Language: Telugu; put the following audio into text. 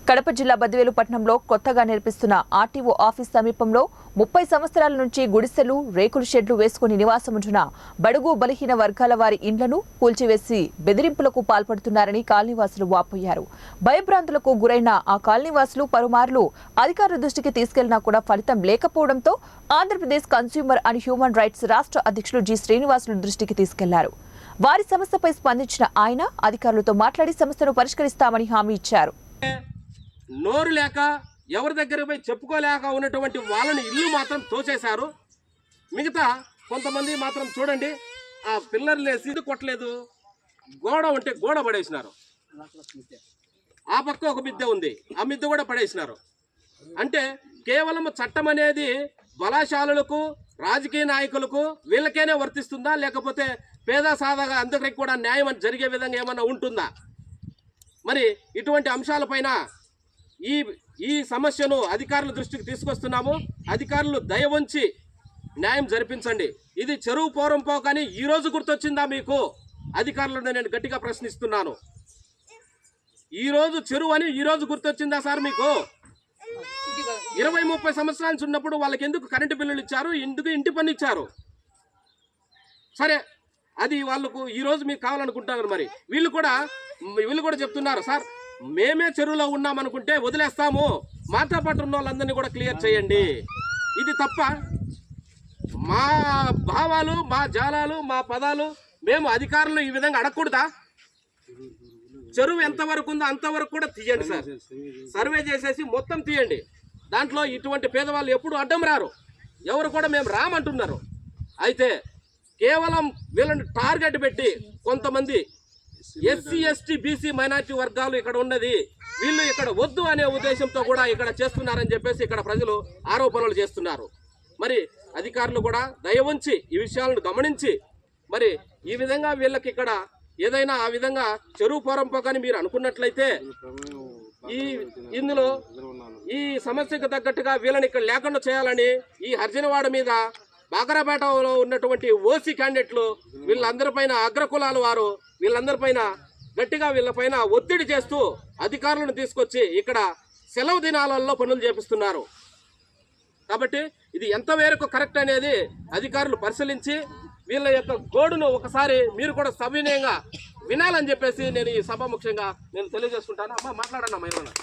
కడప జిల్లా బద్వేలు పట్టణంలో కొత్తగా నిర్మిస్తున్న ఆర్టీఓ ఆఫీస్ సమీపంలో 30 సంవత్సరాల నుంచి గుడిసెలు, రేకుల షెడ్లు వేసుకుని నివాసముంటున్న బడుగు బలహీన వర్గాల వారి ఇండ్లను కూల్చివేసి బెదిరింపులకు పాల్పడుతున్నారని కాలనీవాసులు వాపోయారు. భయభ్రాంతులకు గురైన ఆ కాలనీవాసులు పలుమార్లు అధికారుల దృష్టికి తీసుకెళ్లినా కూడా ఫలితం లేకపోవడంతో Andhra Pradesh consumer and human rights రాష్ట్ర అధ్యక్షులు జి శ్రీనివాసులు దృష్టికి తీసుకెళ్లారు. వారి సమస్యపై స్పందించిన ఆయన అధికారులతో మాట్లాడి సమస్యను పరిష్కరిస్తామని హామీ ఇచ్చారు. నోరు లేక ఎవరి దగ్గర పోయి చెప్పుకోలేక ఉన్నటువంటి వాళ్ళని ఇల్లు మాత్రం తోచేశారు. మిగతా కొంతమంది మాత్రం చూడండి, ఆ పిల్లర్లు వేసి కొట్టలేదు, గోడ ఉంటే గోడ పడేసినారు. ఆ పక్క ఒక మిద్దె ఉంది, ఆ మిద్దె కూడా పడేసినారు. అంటే కేవలం చట్టం అనేది బలాశాలులకు, రాజకీయ నాయకులకు వీళ్ళకేనే వర్తిస్తుందా, లేకపోతే పేద సాదాగా అందరికి కూడా న్యాయం జరిగే విధంగా ఏమన్నా ఉంటుందా? మరి ఇటువంటి అంశాలపైన ఈ సమస్యను అధికారుల దృష్టికి తీసుకొస్తున్నాము. అధికారులు దయ ఉంచి న్యాయం జరిపించండి. ఇది చెరువు పోరంపో కానీ ఈ రోజు గుర్తొచ్చిందా మీకు? అధికారులను నేను గట్టిగా ప్రశ్నిస్తున్నాను. ఈ రోజు చెరువు అని ఈ రోజు గుర్తొచ్చిందా సార్ మీకు? 20-30 సంవత్సరాల నుంచి ఉన్నప్పుడు వాళ్ళకి ఎందుకు కరెంటు బిల్లులు ఇచ్చారు, ఎందుకు ఇంటి పన్ను ఇచ్చారు? సరే, అది వాళ్ళకు ఈ రోజు మీకు కావాలనుకుంటున్నారు. మరి వీళ్ళు కూడా చెప్తున్నారు, సార్ మేమే చెరువులో ఉన్నామనుకుంటే వదిలేస్తాము, మాతో పాటు ఉన్న వాళ్ళందరినీ కూడా క్లియర్ చేయండి. ఇది తప్ప మా భావాలు, మా జాలాలు, మా పదాలు మేము అధికారులు ఈ విధంగా అడగకూడదా? చెరువు ఎంతవరకు ఉందో అంతవరకు కూడా తీయండి సార్, సర్వే చేసేసి మొత్తం తీయండి. దాంట్లో ఇటువంటి పేదవాళ్ళు ఎప్పుడు అడ్డం రారు, ఎవరు కూడా మేము రామంటున్నారు. అయితే కేవలం వీళ్ళని టార్గెట్ పెట్టి కొంతమంది ఎస్సీ, ఎస్టీ, బీసీ, మైనార్టీ వర్గాలు ఇక్కడ ఉన్నది, వీళ్ళు ఇక్కడ వద్దు అనే ఉద్దేశంతో కూడా ఇక్కడ చేస్తున్నారని చెప్పేసి ఇక్కడ ప్రజలు ఆరోపణలు చేస్తున్నారు. మరి అధికారులు కూడా దయ ఉంచి ఈ విషయాలను గమనించి మరి ఈ విధంగా వీళ్ళకి ఇక్కడ ఏదైనా ఆ విధంగా చెరువు పోరంపో కానీ మీరు అనుకున్నట్లయితే ఇందులో ఈ సమస్యకు తగ్గట్టుగా వీళ్ళని ఇక్కడ లేకుండా చేయాలని ఈ హర్జనవాడ మీద బాగరాపేటలో ఉన్నటువంటి ఓసీ క్యాండిడేట్లు వీళ్ళందరిపైన, అగ్రకులాల వారు వీళ్ళందరిపైన గట్టిగా వీళ్ళపైన ఒత్తిడి చేస్తూ అధికారులను తీసుకొచ్చి ఇక్కడ సెలవు దినాలలో పనులు చేపిస్తున్నారు. కాబట్టి ఇది ఎంతవరకు కరెక్ట్ అనేది అధికారులు పరిశీలించి వీళ్ళ యొక్క గోడును ఒకసారి మీరు కూడా సవినయంగా వినాలని చెప్పేసి నేను ఈ సభాముఖ్యంగా నేను తెలియజేసుకుంటాను. అమ్మ మాట్లాడన్నా.